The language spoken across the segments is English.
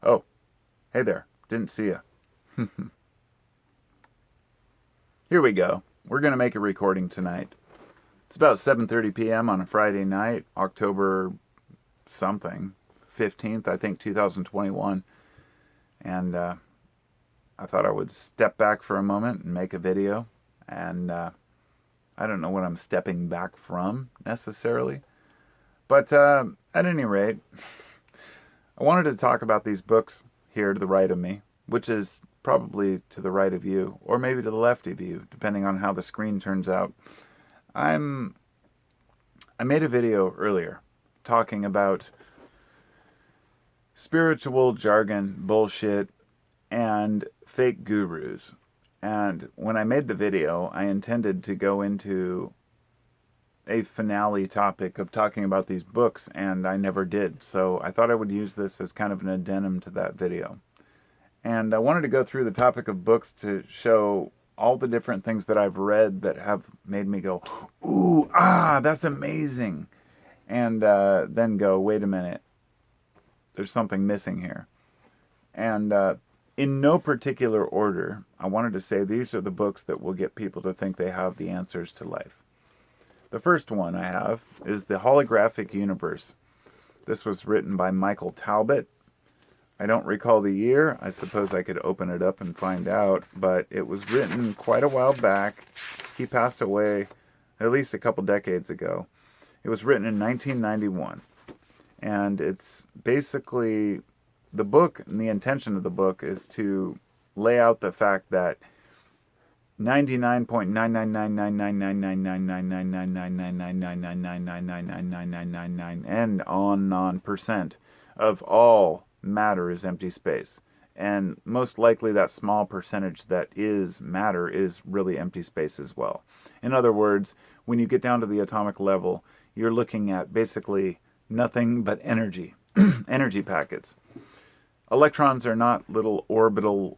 Oh, hey there. Didn't see you. Here we go. We're going to make a recording tonight. It's about 7:30 p.m. on a Friday night, October something, 15th, I think 2021. And I thought I would step back for a moment and make a video. And I don't know what I'm stepping back from necessarily. But at any rate, I wanted to talk about these books here to the right of me, which is probably to the right of you, or maybe to the left of you, depending on how the screen turns out. I made a video earlier talking about spiritual jargon, bullshit, and fake gurus. And when I made the video, I intended to go into a finale topic of talking about these books, and I never did. So I thought I would use this as kind of an addendum to that video. And I wanted to go through the topic of books to show all the different things that I've read that have made me go, ooh, that's amazing. And then go, wait a minute, there's something missing here. And in no particular order, I wanted to say these are the books that will get people to think they have the answers to life. The first one I have is The Holographic Universe. This was written by Michael Talbot. I don't recall the year. I suppose I could open it up and find out, but it was written quite a while back. He passed away at least a couple decades ago. It was written in 1991, and it's basically the book, and the intention of the book is to lay out the fact that 99.99999999999999999999999 and on percent of all matter is empty space. And most likely that small percentage that is matter is really empty space as well. In other words, when you get down to the atomic level, you're looking at basically nothing but energy, energy packets. Electrons are not little orbital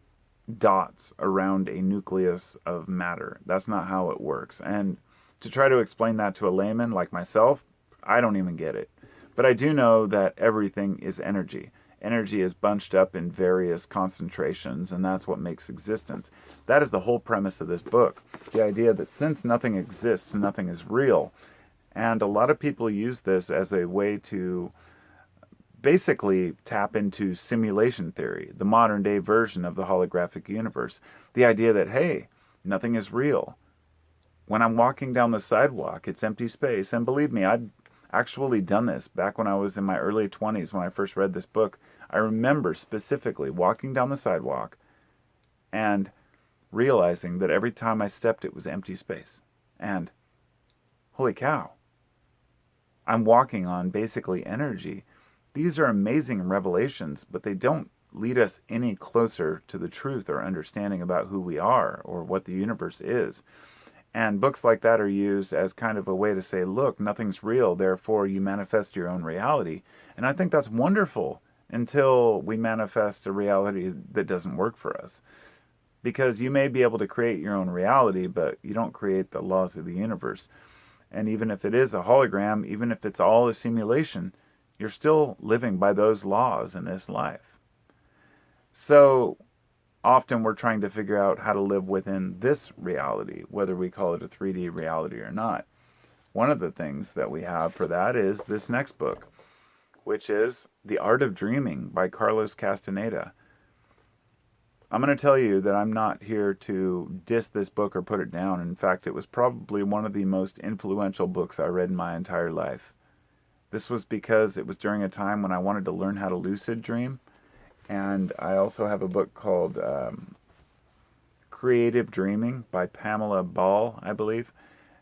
dots around a nucleus of matter. That's not how it works. And to try to explain that to a layman like myself, I don't even get it. But I do know that everything is energy. Energy is bunched up in various concentrations, and that's what makes existence. That is the whole premise of this book. The idea that since nothing exists, nothing is real. And a lot of people use this as a way to basically tap into simulation theory, the modern day version of the holographic universe. The idea that, hey, nothing is real. When I'm walking down the sidewalk, it's empty space. And believe me, I'd actually done this back when I was in my early 20s when I first read this book. I remember specifically walking down the sidewalk and realizing that every time I stepped, it was empty space. And holy cow, I'm walking on basically energy. These are amazing revelations, but they don't lead us any closer to the truth or understanding about who we are or what the universe is. And books like that are used as kind of a way to say, look, nothing's real, therefore you manifest your own reality. And I think that's wonderful until we manifest a reality that doesn't work for us. Because you may be able to create your own reality, but you don't create the laws of the universe. And even if it is a hologram, even if it's all a simulation, you're still living by those laws in this life. So often we're trying to figure out how to live within this reality, whether we call it a 3D reality or not. One of the things that we have for that is this next book, which is The Art of Dreaming by Carlos Castaneda. I'm going to tell you that I'm not here to diss this book or put it down. In fact, it was probably one of the most influential books I read in my entire life. This was because it was during a time when I wanted to learn how to lucid dream. And I also have a book called Creative Dreaming by Pamela Ball, I believe.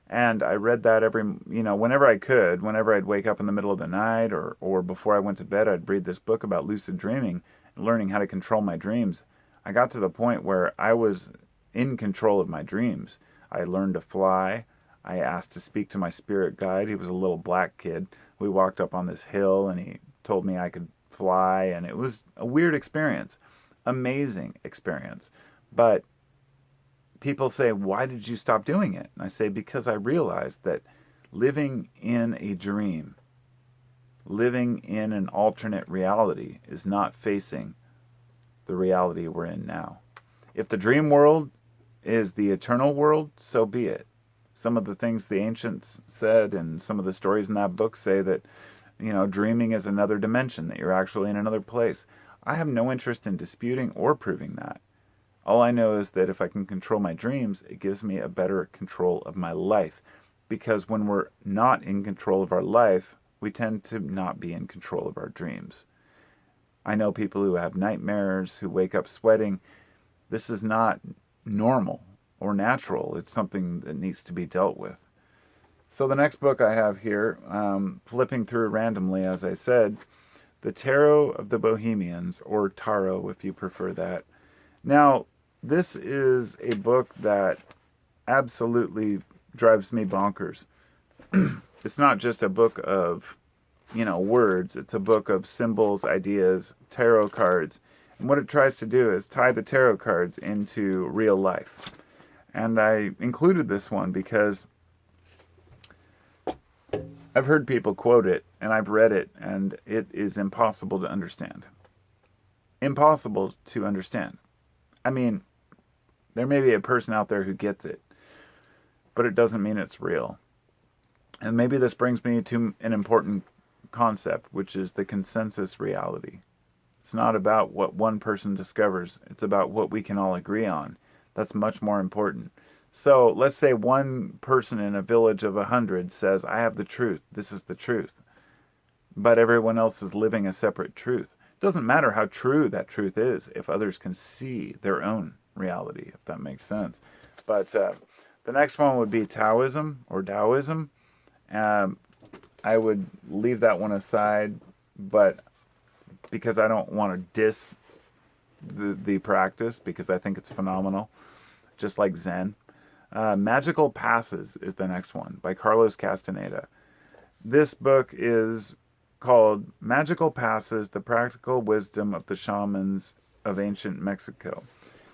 And I read that whenever I could, whenever I'd wake up in the middle of the night or before I went to bed, I'd read this book about lucid dreaming and learning how to control my dreams. I got to the point where I was in control of my dreams. I learned to fly. I asked to speak to my spirit guide. He was a little black kid. We walked up on this hill and he told me I could fly, and it was a weird experience. Amazing experience. But people say, why did you stop doing it? And I say, because I realized that living in a dream, living in an alternate reality is not facing the reality we're in now. If the dream world is the eternal world, so be it. Some of the things the ancients said and some of the stories in that book say that, dreaming is another dimension, that you're actually in another place. I have no interest in disputing or proving that. All I know is that if I can control my dreams, it gives me a better control of my life. Because when we're not in control of our life, we tend to not be in control of our dreams. I know people who have nightmares, who wake up sweating. This is not normal or natural. It's something that needs to be dealt with. So the next book I have here, flipping through randomly, as I said, The Tarot of the Bohemians, or Tarot if you prefer that. Now, this is a book that absolutely drives me bonkers. It's not just a book of, words. It's a book of symbols, ideas, tarot cards. And what it tries to do is tie the tarot cards into real life. And I included this one because I've heard people quote it, and I've read it, and it is impossible to understand. Impossible to understand. I mean, there may be a person out there who gets it, but it doesn't mean it's real. And maybe this brings me to an important concept, which is the consensus reality. It's not about what one person discovers. It's about what we can all agree on. That's much more important. So let's say one person in a village of 100 says, I have the truth. This is the truth. But everyone else is living a separate truth. It doesn't matter how true that truth is if others can see their own reality, if that makes sense. But the next one would be Taoism or Taoism. I would leave that one aside, but because I don't want to diss the practice, because I think it's phenomenal, just like Zen. Magical Passes is the next one by Carlos Castaneda. This book is called Magical Passes, The Practical Wisdom of the Shamans of Ancient Mexico.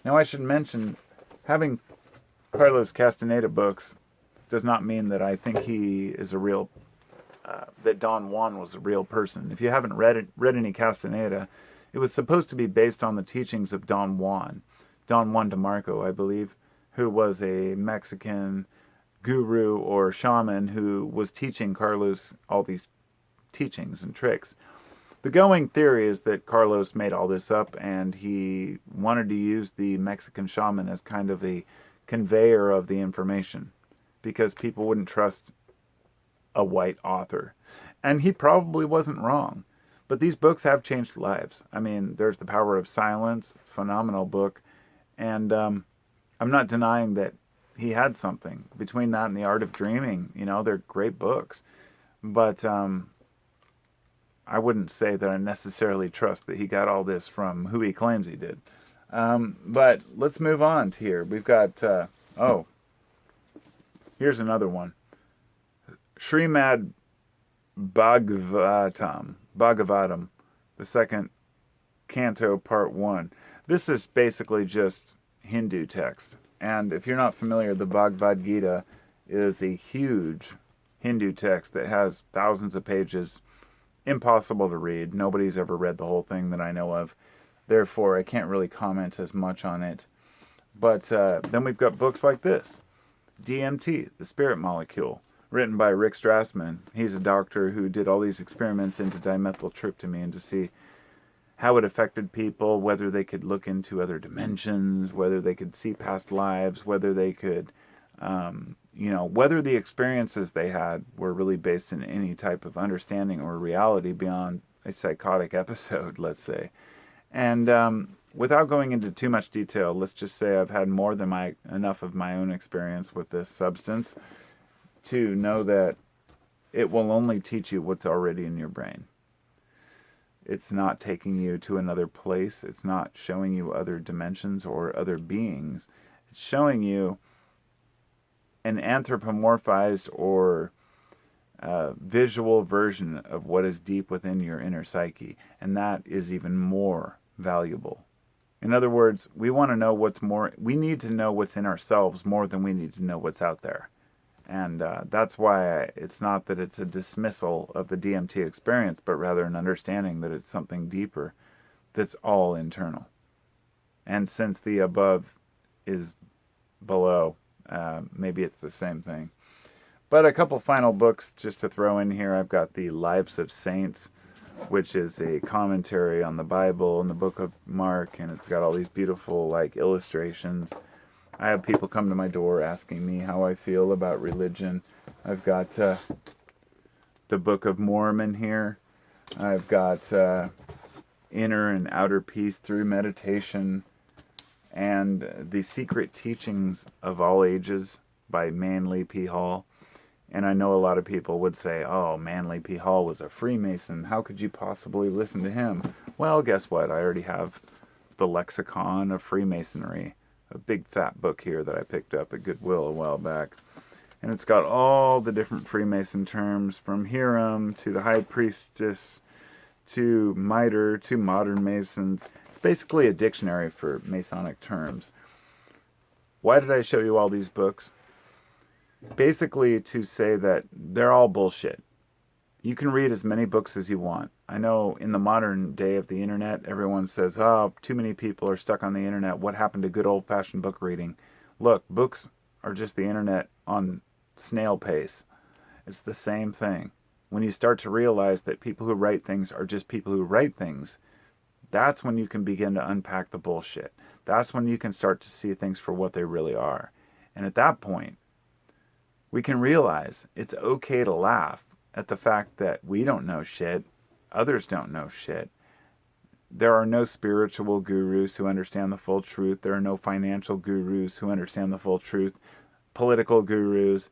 Now I should mention, having Carlos Castaneda books does not mean that I think he is a real, that Don Juan was a real person. If you haven't read any Castaneda, it was supposed to be based on the teachings of Don Juan DeMarco, I believe, who was a Mexican guru or shaman who was teaching Carlos all these teachings and tricks. The going theory is that Carlos made all this up and he wanted to use the Mexican shaman as kind of a conveyor of the information because people wouldn't trust a white author. And he probably wasn't wrong. But these books have changed lives. I mean, there's The Power of Silence, it's a phenomenal book. And I'm not denying that he had something. Between that and The Art of Dreaming, they're great books. But I wouldn't say that I necessarily trust that he got all this from who he claims he did. But let's move on to here. We've got, here's another one. Srimad Bhagavatam, the second canto, part 1. This is basically just Hindu text. And if you're not familiar, the Bhagavad Gita is a huge Hindu text that has thousands of pages. Impossible to read. Nobody's ever read the whole thing that I know of. Therefore, I can't really comment as much on it. But then we've got books like this. DMT, The Spirit Molecule, written by Rick Strassman. He's a doctor who did all these experiments into dimethyltryptamine to see how it affected people, whether they could look into other dimensions, whether they could see past lives, whether they could, whether the experiences they had were really based in any type of understanding or reality beyond a psychotic episode, let's say. And without going into too much detail, let's just say I've had more than enough of my own experience with this substance to know that it will only teach you what's already in your brain. It's not taking you to another place. It's not showing you other dimensions or other beings. It's showing you an anthropomorphized or visual version of what is deep within your inner psyche. And that is even more valuable. In other words, we want to know we need to know what's in ourselves more than we need to know what's out there. And that's why it's not that it's a dismissal of the DMT experience, but rather an understanding that it's something deeper that's all internal. And since the above is below, maybe it's the same thing. But a couple final books just to throw in here. I've got the Lives of Saints, which is a commentary on the Bible and the book of Mark, and it's got all these beautiful like illustrations. I have people come to my door asking me how I feel about religion. I've got the Book of Mormon here. I've got Inner and Outer Peace Through Meditation, and The Secret Teachings of All Ages by Manly P. Hall. And I know a lot of people would say, oh, Manly P. Hall was a Freemason. How could you possibly listen to him? Well, guess what? I already have the Lexicon of Freemasonry, a big fat book here that I picked up at Goodwill a while back. And it's got all the different Freemason terms, from Hiram to the High Priestess to Mitre to modern Masons. It's basically a dictionary for Masonic terms. Why did I show you all these books? Basically to say that they're all bullshit. You can read as many books as you want. I know in the modern day of the internet, everyone says, oh, too many people are stuck on the internet. What happened to good old-fashioned book reading? Look, books are just the internet on snail pace. It's the same thing. When you start to realize that people who write things are just people who write things, that's when you can begin to unpack the bullshit. That's when you can start to see things for what they really are. And at that point, we can realize it's okay to laugh at the fact that we don't know shit, others don't know shit. There are no spiritual gurus who understand the full truth. There are no financial gurus who understand the full truth. Political gurus.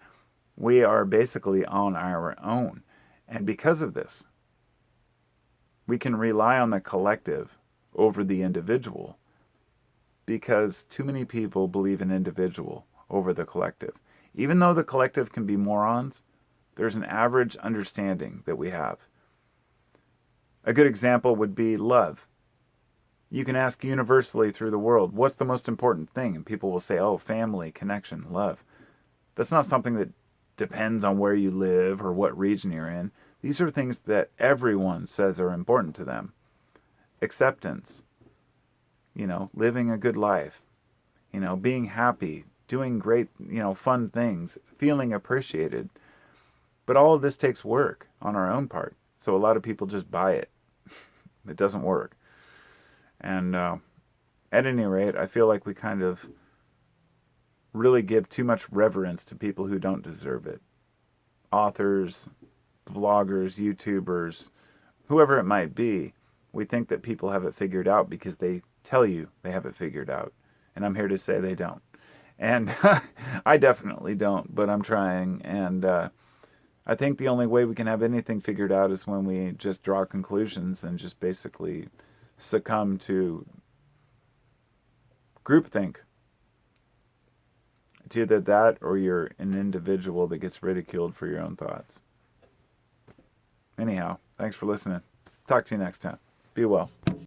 We are basically on our own. And because of this, we can rely on the collective over the individual, because too many people believe in individual over the collective. Even though the collective can be morons, there's an average understanding that we have. A good example would be love. You can ask universally through the world, what's the most important thing? And people will say, oh, family, connection, love. That's not something that depends on where you live or what region you're in. These are things that everyone says are important to them. Acceptance, living a good life, being happy, doing great, fun things, feeling appreciated. But all of this takes work on our own part. So a lot of people just buy it. It doesn't work. And at any rate, I feel like we kind of really give too much reverence to people who don't deserve it. Authors, vloggers, YouTubers, whoever it might be, we think that people have it figured out because they tell you they have it figured out. And I'm here to say they don't. And I definitely don't, but I'm trying. And I think the only way we can have anything figured out is when we just draw conclusions and just basically succumb to groupthink. It's either that or you're an individual that gets ridiculed for your own thoughts. Anyhow, thanks for listening. Talk to you next time. Be well.